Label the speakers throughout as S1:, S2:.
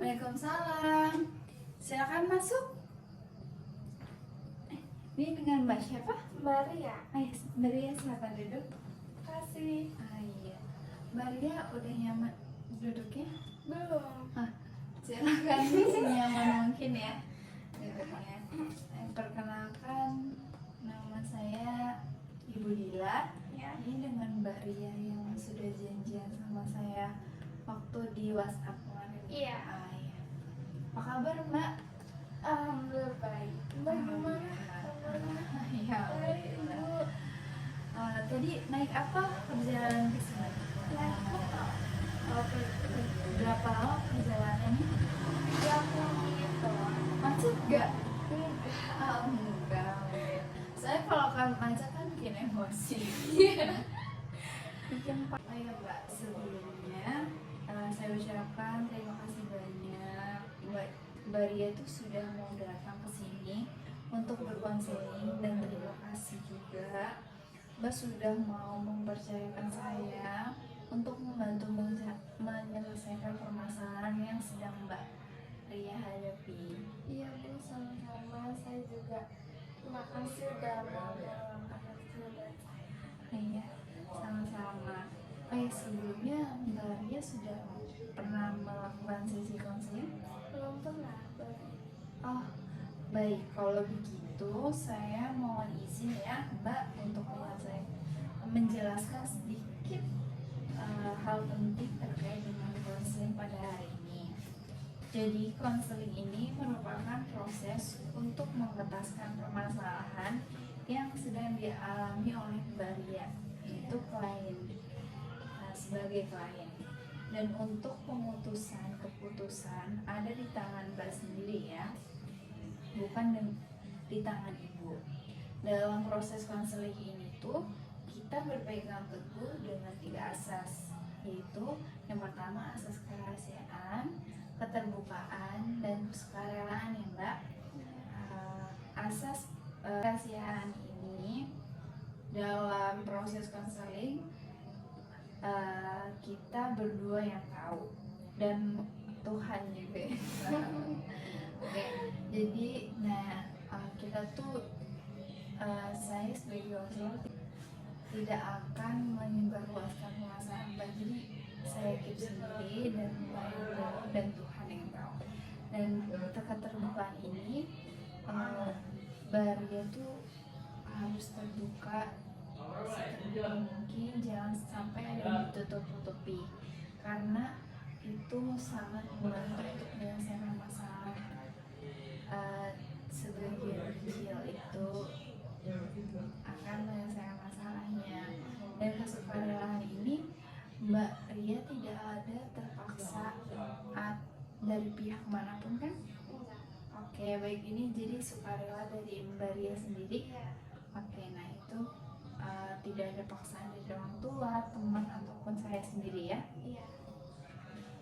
S1: Waalaikumsalam. Silakan masuk. Ini dengan Mbak siapa?
S2: Maria.
S1: Mbak Ria, silakan duduk.
S2: Kasih.
S1: Iya. Mbak Ria udah nyaman duduknya?
S2: Belum.
S1: Silakan senyaman mungkin ya duduknya. Perkenalkan, nama saya Ibu Dila.
S2: Ya.
S1: Ini dengan Mbak Ria yang sudah janjian sama saya waktu di WhatsApp kemarin.
S2: Iya.
S1: Iya. Apa kabar Mbak?
S2: Alhamdulillah baik. Mbak gimana?
S1: Iya.
S2: Baik, Ibu.
S1: Tadi naik apa perjalanan ke sini?
S2: Naik motor.
S1: Berapa lama perjalanannya?
S2: 30 menit doang.
S1: Macet gak?
S2: Enggak.
S1: Enggak. Saya kalau kan macet kan bikin emosi. Oh ya Mbak, sebelumnya saya ucapkan terima kasih banyak Mbak Ria itu sudah mau datang ke sini untuk berkonseling, dan terima kasih juga Mbak sudah mau mempercayakan saya untuk membantu menyelesaikan permasalahan yang sedang Mbak Ria hadapi.
S2: Iya Bu, sama-sama. Saya juga terima kasih udah mau meluangkan waktu buat saya.
S1: Iya, sama-sama. Sebelumnya Mbak Ria sudah pernah melakukan sesi konseling?
S2: Belum pernah.
S1: Oh, baik. Kalau begitu, saya mohon izin ya, Mbak, untuk menjelaskan sedikit hal penting terkait dengan konseling pada hari ini. Jadi, konseling ini merupakan proses untuk mengetaskan permasalahan yang sedang dialami oleh Mbak Ria, yaitu klien, sebagai klien. Dan untuk keputusan ada di tangan Mbak sendiri ya, bukan di tangan Ibu. Dalam proses konseling ini tuh kita berpegang teguh dengan 3 asas, yaitu yang pertama asas kerahasiaan, keterbukaan, dan sukarelaan ya Mbak. Asas kerahasiaan ini dalam proses konseling kita berdua yang tahu, dan Tuhan juga. Oke, jadi kita tuh saya sebagai konselor tidak akan menyebarluaskan permasalahan Mbak, jadi saya keep sendiri dan Mbak yang tahu dan Tuhan yang tahu. Dan keterbukaan ini Mbak Ria tuh harus terbuka seterbuka mungkin, jangan sampai ada yang ditutup-tutupi, karena itu sangat membantu untuk menyelesaikan masalah. Sebagian kecil itu akan menyelesaikan masalahnya. Dan kesukarelaan ini Mbak Ria tidak ada terpaksa dari pihak manapun kan? Oke, baik, ini jadi sukarela dari Mbak Ria sendiri. Oke, nah itu tidak ada paksaan dari orang tua, teman, ataupun saya sendiri ya.
S2: Iya.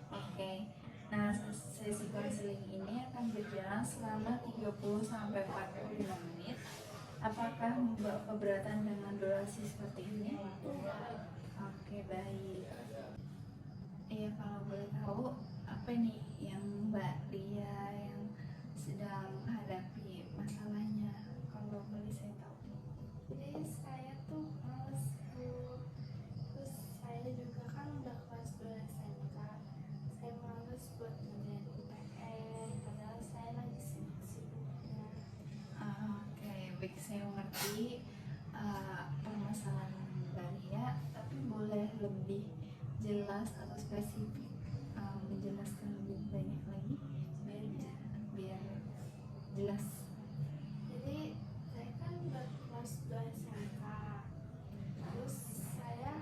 S1: Oke, nah sesi konseling ini akan berjalan selama 30-45 menit. Apakah Mbak keberatan dengan durasi seperti ini? Oke, baik. Iya, kalau boleh tahu apa nih yang Mbak Ria yang sedang menghadapi masalahnya, kalau boleh saya tahu?
S2: Jadi saya tuh males Bu. Terus saya juga kan udah kelas 2 SMK. Saya males buat ngerjain UTS, padahal saya lagi sibuk-sibuknya.
S1: Oke, baik, saya mengerti permasalahan Mbak Ria, tapi boleh lebih jelas atau spesifik menjelaskan lebih banyak lagi biar jelas.
S2: Jadi saya kan udah kelas 2 SMK. Terus saya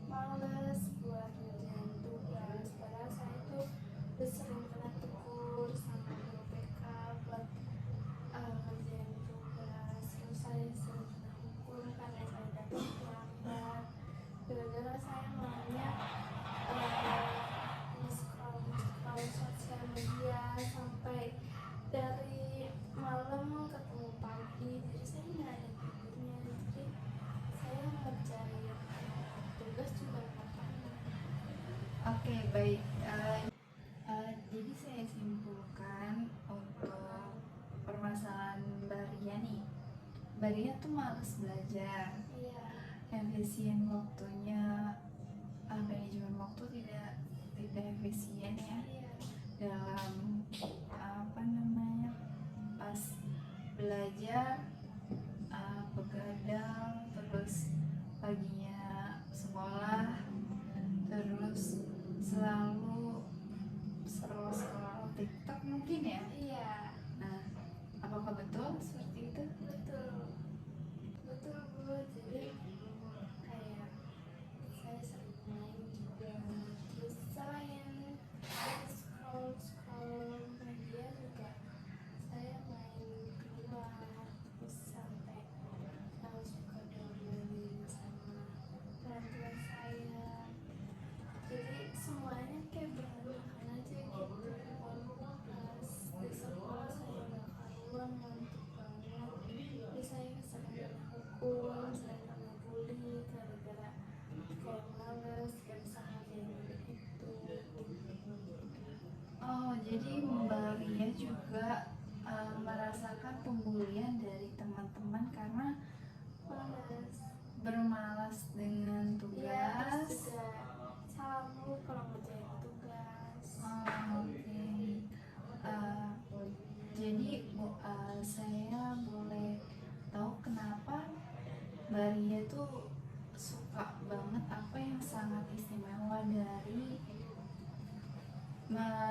S2: males buat ngerjain tugas, padahal saya tuh udah sering kena tegur sama guru PK buat ngerjain tugas. Terus saya sering kena hukum karena saya datang terlambat, gara-gara saya maunya scroll sosial media sampai dari malam ketemu pagi, jadi saya nggak ada tidurnya. Jadi saya ngerjain tugas juga nggak pernah.
S1: Oke, baik. Maria tuh malas belajar,
S2: Iya.
S1: efisien waktunya, manajemen waktu tidak efisien ya
S2: Iya.
S1: dalam apa namanya, pas belajar begadang, terus paginya sekolah, terus selalu scroll TikTok mungkin ya.
S2: Iya.
S1: Nah, apakah betul seperti itu?
S2: Betul. Betul Bu. Jadi kayak saya sering main juga. Terus selain scroll scroll media juga saya main keluar, terus sampai suka diomelin sama orang tua saya. Jadi semuanya kayak berantakan aja gitu. Pas di sekolah saya nggak karuan, ngantuk banget. Jadi saya sering kena hukum, sering kena bully gara-gara kayak males, gak bisa ngerjain itu.
S1: Oh, jadi Mbak Ria juga merasakan pembulian dari teman-teman karena
S2: Males.
S1: bermalas dengan
S2: Iya,
S1: tugas.
S2: terus juga salah mulu kalau ngerjain tugas.
S1: Oh, oke. Eh, jadi saya boleh tahu kenapa Mbak Ria tuh suka banget, apa yang sangat istimewa dari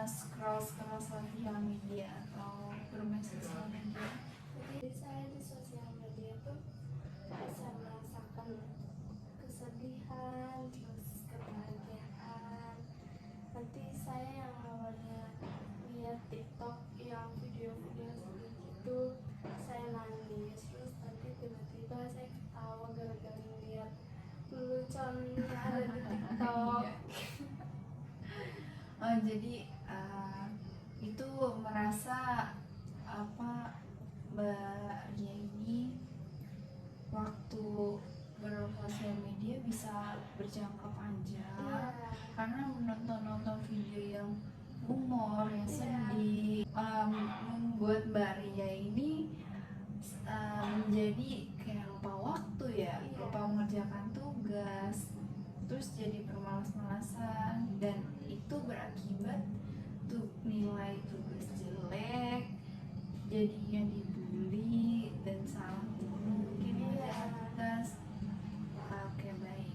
S1: scroll sosial media atau bermain sosial media?
S2: Jadi saya di sosial media tuh bisa merasakan kesedihan, terus kebahagiaan. Nanti saya yang awalnya lihat TikTok yang video-video sedih gitu, saya nangis. Terus nanti tiba-tiba saya ketawa gara-gara lihat lelucon yang ada di TikTok.
S1: Oh, jadi itu merasa apa, Mbak Ria ini waktu bersosial media bisa berjangka panjang
S2: Iya.
S1: karena menonton video yang humor, yang
S2: Iya.
S1: sedih, membuat Mbak Ria ini menjadi kayak lupa waktu ya,
S2: Iya.
S1: lupa mengerjakan tugas, terus jadi bermalas-malasan, dan itu berakibat tuh nilai tugas jelek, jadinya dibully dan salah mungkin
S2: Iya.
S1: tugas. Oke, baik.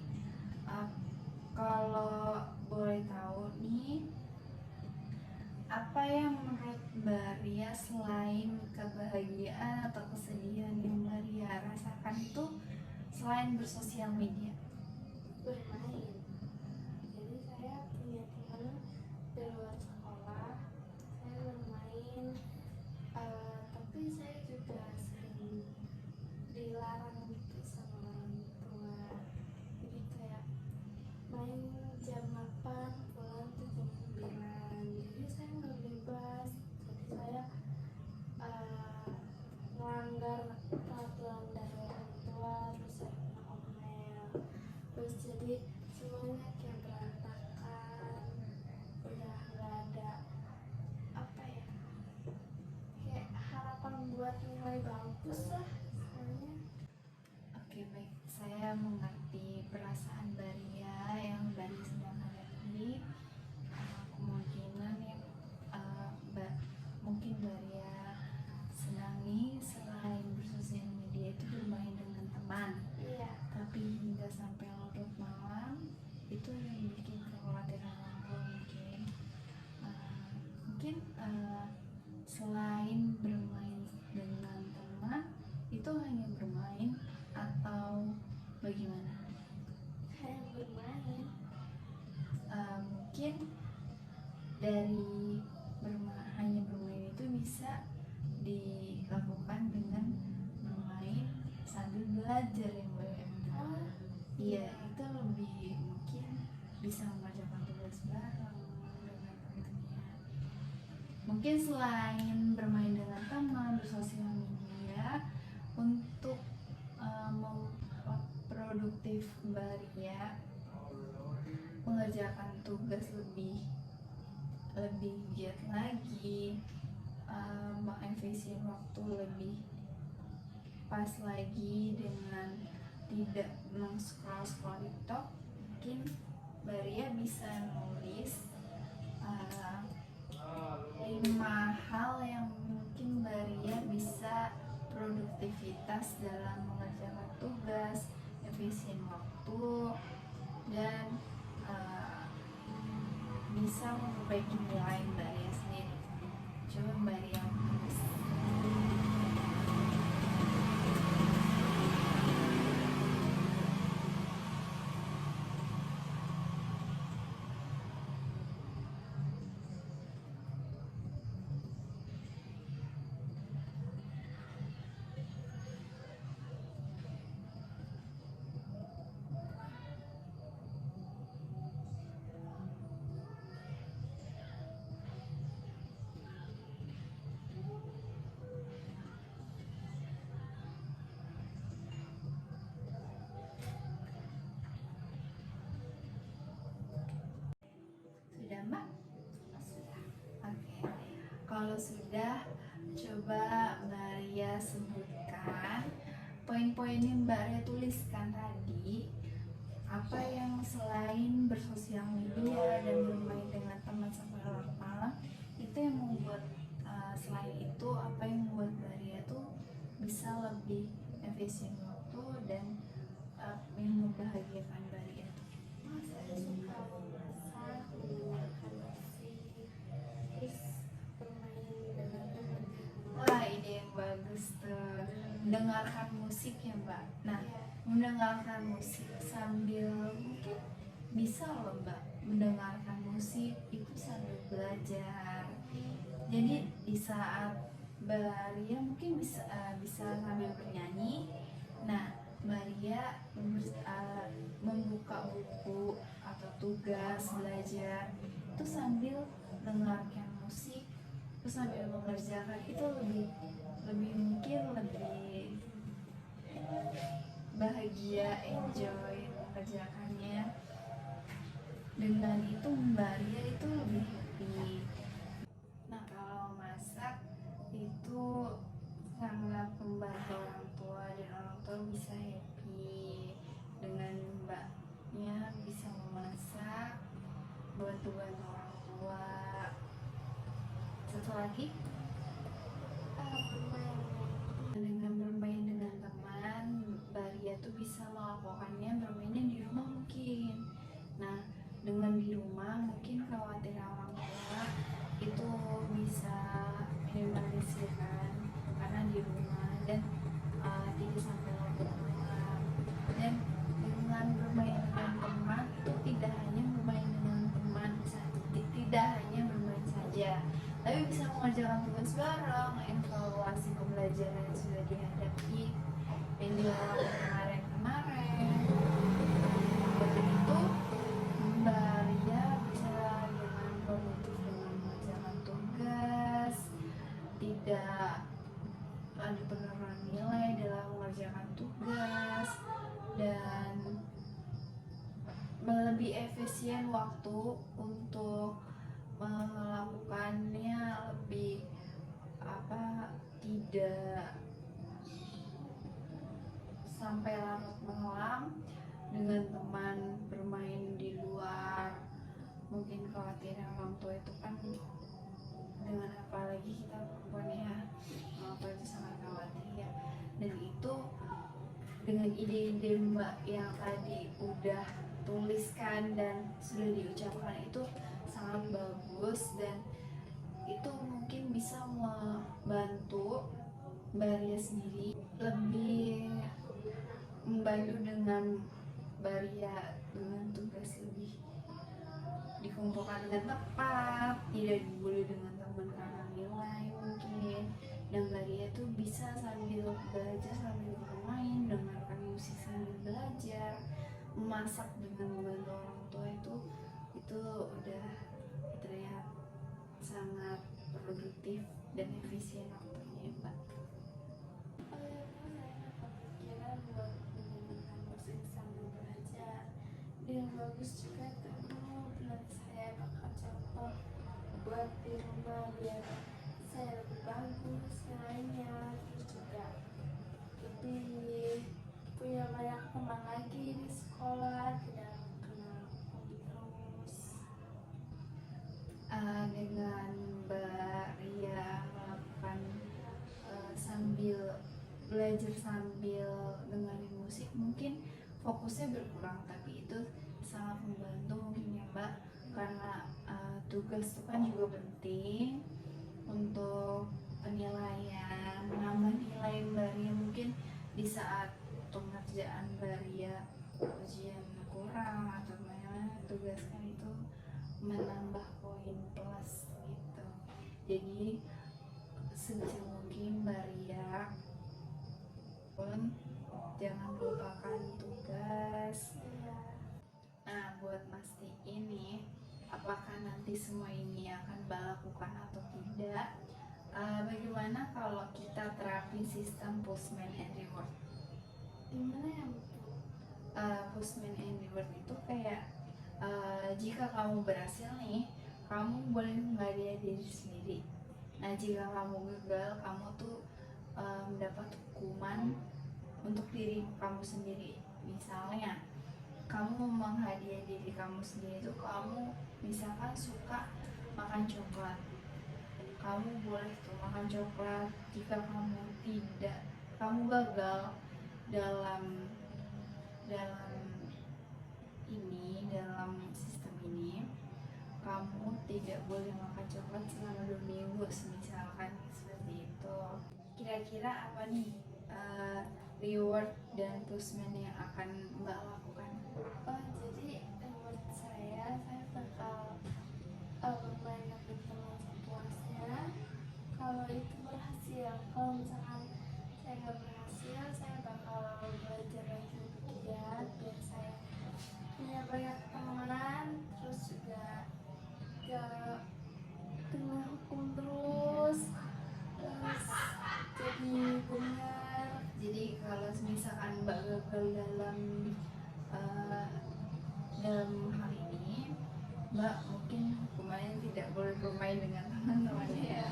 S1: Kalau boleh tahu nih, apa yang menurut Mbak Ria selain kebahagiaan atau kesedihan yang Mbak Ria rasakan itu selain bersosial media?
S2: Bermain. Jadi saya punya teman di luar sekolah, saya bermain, tapi saya juga sering dilarang gitu sama orang tua. Jadi kayak main jam 8, pulang tuh jam 9. Jadi saya nggak bebas. Jadi saya melanggar peraturan dari orang tua, terus saya kena omel. Terus jadi semuanya kayak berantakan, udah nggak ada apa ya, kayak harapan buat nilai bagus lah semuanya.
S1: Oke, baik. Saya mengerti perasaan Mbak Ria yang Mbak Ria sedang hadapi. Kemungkinan yang mungkin Mbak Ria senangi selain bersosial media itu bermain dengan teman.
S2: Iya.
S1: Tapi hingga sampai larut malam, itu yang bikin kekhawatiran orang tua mungkin. Mungkin selain bermain dengan teman, itu hanya bermain atau bagaimana?
S2: Kayak bermain.
S1: Mungkin dari hanya bermain itu bisa dilakukan dengan bermain sambil belajar ya, Mbak.
S2: Oh,
S1: Iya, itu lebih mungkin bisa mengerjakan tugas bareng dengan temannya. Mungkin selain bermain dengan teman, bersosial media, untuk produktif Mbak Ria mengerjakan tugas lebih giat lagi, mengefisien waktu lebih pas lagi dengan tidak scroll TikTok, mungkin Mbak Ria bisa nulis 5 hal yang mungkin Mbak Ria bisa produktivitas dalam mengerjakan tugas, efisien waktu, dan bisa memperbaiki nilai Mbak Ria sendiri. Coba Mbak Ria nulis. Sudah Mbak? Sudah. Oke. Kalau sudah, coba Mbak Ria sebutkan poin-poin yang Mbak Ria tuliskan tadi. Apa yang selain bersosial media dan bermain dengan teman sampai larut malam, itu yang membuat selain itu apa yang membuat Mbak Ria tuh bisa lebih efisien waktu dan yang membahagiakan Mbak Ria tuh?
S2: Saya suka memasak, mendengarkan musik, terus bermain dengan teman.
S1: Wah, ide yang bagus tuh. Mendengarkan musik ya Mbak. Nah,
S2: Ya,
S1: mendengarkan musik sambil mungkin bisa loh Mbak mendengarkan musik itu sambil belajar. Jadi di saat Mbak Ria mungkin bisa sambil bernyanyi. Nah, Mbak Ria membuka buku atau tugas belajar itu sambil mendengarkan musik, terus sambil mengerjakan itu lebih mungkin lebih bahagia, enjoy mengerjakannya. Dengan itu Mbak Ria itu lebih happy. Nah, kalau masak itu sangat membantu orang tua dan orang tua bisa happy dengan mbaknya bisa memasak, bantu-bantu orang tua. Satu lagi,
S2: bermain
S1: dengan bermain dengan teman, Mbak Ria tuh bisa melakukannya bermainnya di rumah mungkin. Nah, dengan di rumah mungkin khawatir orang tua itu bisa minimalisirkan karena di rumah dan tidak sampai larut malam. Dan dengan bermain dengan teman itu tidak hanya bermain dengan teman saja, tidak hanya bermain saja, tapi bisa mengerjakan tugas bareng, evaluasi pembelajaran yang sudah dihadapi yang dilakukan kemarin-kemarin. Dari itu Mbak Ria bisa dengan produktif dengan mengerjakan tugas, tidak ada penurunan nilai dalam mengerjakan tugas, dan lebih efisien waktu untuk melakukannya lebih tidak sampai larut malam dengan teman bermain di luar. Mungkin khawatir orang tua itu kan dengan apalagi kita perempuan ya, orang tua itu sangat khawatir ya. Dan itu dengan ide-ide Mbak yang tadi udah tuliskan dan sudah diucapkan itu sangat bagus, dan itu mungkin bisa membantu Mbak Ria sendiri lebih membantu dengan Mbak Ria dengan tugas lebih dikumpulkan dengan tepat, tidak dibully dengan teman karena nilai mungkin. Dan Mbak Ria tuh bisa sambil belajar sambil bermain, dengarkan musik sambil belajar, memasak dengan membantu orang tua itu udah terlihat sangat produktif dan efisien waktunya Mbak.
S2: saya kepikiran buat mendengarkan musik sambil belajar. Dan bagus juga tuh nanti saya bakal contoh buat di rumah biar saya lebih bagus nilainya, terus juga lebih punya banyak teman lagi di sekolah, tidak kenal terus.
S1: Dengan Mbak Ria melakukan sambil belajar sambil dengerin musik, mungkin fokusnya berkurang, tapi itu sangat membantu mungkin ya Mbak, karena tugas itu kan juga penting untuk penilaian, menambah nilai Mbak Ria mungkin di saat pengerjaan Mbak Ria ujian kurang atau mana tugas kan itu menambah poin plus gitu. Jadi sebisa mungkin Mbak Ria pun jangan lupakan tugas. Nah, buat mastiin nih apakah nanti semua ini akan Mbak lakukan atau tidak, bagaimana kalau kita terapin sistem Postman and Reward?
S2: Gimana ya Bu?
S1: Postman and Reward itu kayak jika kamu berhasil nih, kamu boleh menghadiahi diri sendiri. Nah, jika kamu gagal, kamu tuh mendapat hukuman untuk diri kamu sendiri. Misalnya, kamu menghadiahi diri kamu sendiri itu, kamu misalkan suka makan coklat, kamu boleh tuh makan coklat. Jika kamu gagal dalam dalam sistem ini, kamu tidak boleh makan coklat selama 2 minggu misalkan, seperti itu. Kira-kira apa nih reward dan plusman yang akan Mbak lakukan?
S2: Jadi menurut saya bakal bermain dengan teman sepuasnya. Kalau itu berhasil, kalau misalkan saya nggak berhasil, saya bakal belajar lagi lebih giat biar saya punya banyak teman, terus juga gak kena hukum terus jadi benar.
S1: Jadi kalau misalkan Mbak gagal dalam hal ini, Mbak mungkin hukumannya tidak boleh bermain dengan teman-temannya ya.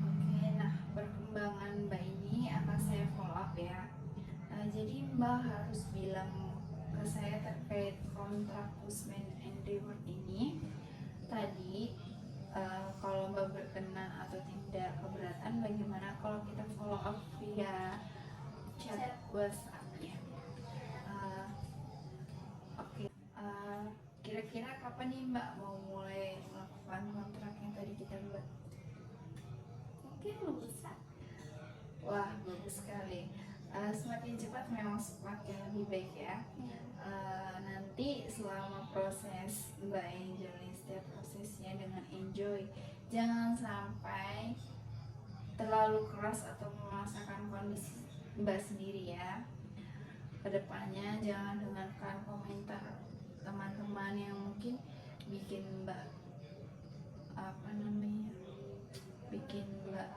S1: Oke, nah perkembangan Mbak ini akan saya follow up ya. Jadi Mbak harus bilang ke saya terkait kontrak Postman and Reward ini. Tadi kalau Mbak berkenan atau tidak keberatan, bagaimana kalau kita follow up via chat WhatsApp ya? Oke. Kira-kira kapan nih Mbak mau mulai melakukan kontrak yang tadi kita buat?
S2: Mungkin bisa.
S1: Wah, bagus sekali. Semakin cepat memang semakin lebih baik ya. Nanti selama proses Mbak enjoy setiap prosesnya dengan enjoy, jangan sampai terlalu keras atau memaksakan kondisi Mbak sendiri ya. Kedepannya jangan dengarkan komentar teman-teman yang mungkin bikin Mbak bikin Mbak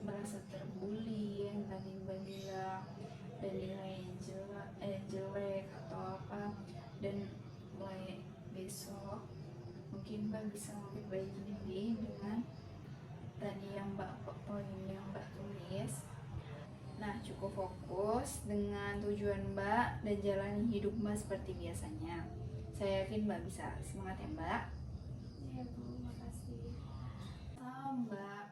S1: merasa terbuli, yang tadi Mbak bilang, dan nilai jelek atau apa. Dan mulai besok mungkin Mbak bisa memperbaiki diri dengan tadi yang poin yang Mbak tulis. Nah, cukup fokus dengan tujuan Mbak dan jalani hidup Mbak seperti biasanya. Saya yakin Mbak bisa. Semangat ya Mbak.
S2: Iya Bu, makasih.
S1: Mbak,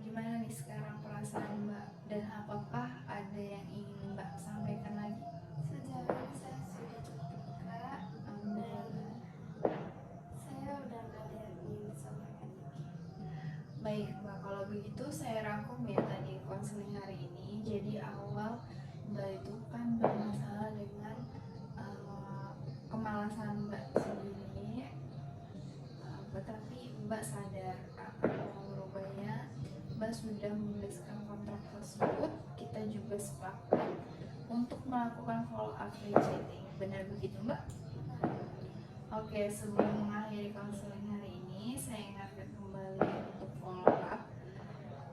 S1: gimana nih sekarang perasaan Mbak, dan apakah ada yang ingin Mbak sampaikan lagi?
S2: Sejauh ini saya sudah cukup lega dan saya udah gak ada yang ingin disampaikan lagi.
S1: Baik Mbak, kalau begitu saya rangkum ya tadi konseling hari ini. Jadi awal Mbak itu kan bermasalah dengan kemalasan Mbak sendiri, tetapi Mbak sadar akan merubahnya. Mbak sudah menuliskan kontrak tersebut. Kita juga sepakat untuk melakukan follow up rejecting. Benar begitu Mbak? Oke, sebelum mengakhiri konseling hari ini, saya ingatkan kembali untuk follow up.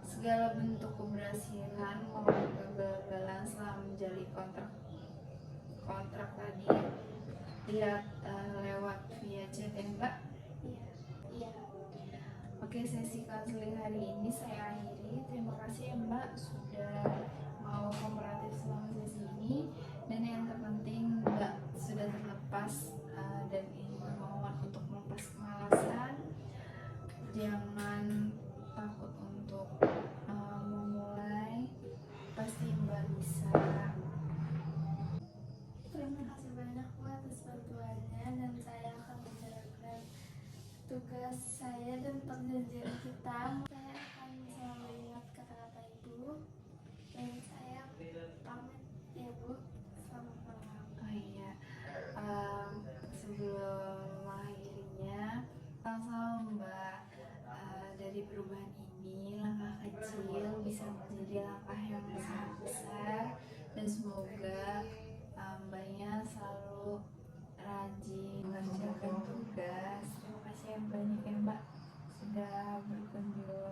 S1: Segala bentuk keberhasilan maupun kegagalan selama menjalin kontrak tadi, lihat lewat via chat ya Mbak.
S2: Iya.
S1: Oke, sesi konseling hari ini saya akhiri. Terima terima kasih ya Mbak sudah mau kooperatif selama sesi ini, dan yang terpenting Mbak sudah terlepas dan ini kemauan untuk melepas kemalasan. Jangan takut untuk memulai, pasti Mbak bisa.
S2: Terima kasih banyak Bu atas bantuannya, dan saya akan menjalankan tugas saya dan perjanjian kita. Saya akan selalu ingat kata-kata Ibu, dan saya pamit ya Bu. Selamat malam.
S1: Oh iya, sebelum mengakhirinya, salam Mbak. Dari perubahan ini, langkah kecil bisa menjadi langkah yang sangat besar, dan semoga Mbaknya selalu rajin mengerjakan tugas. Terima kasih yang banyak ya Mbak sudah berkunjung.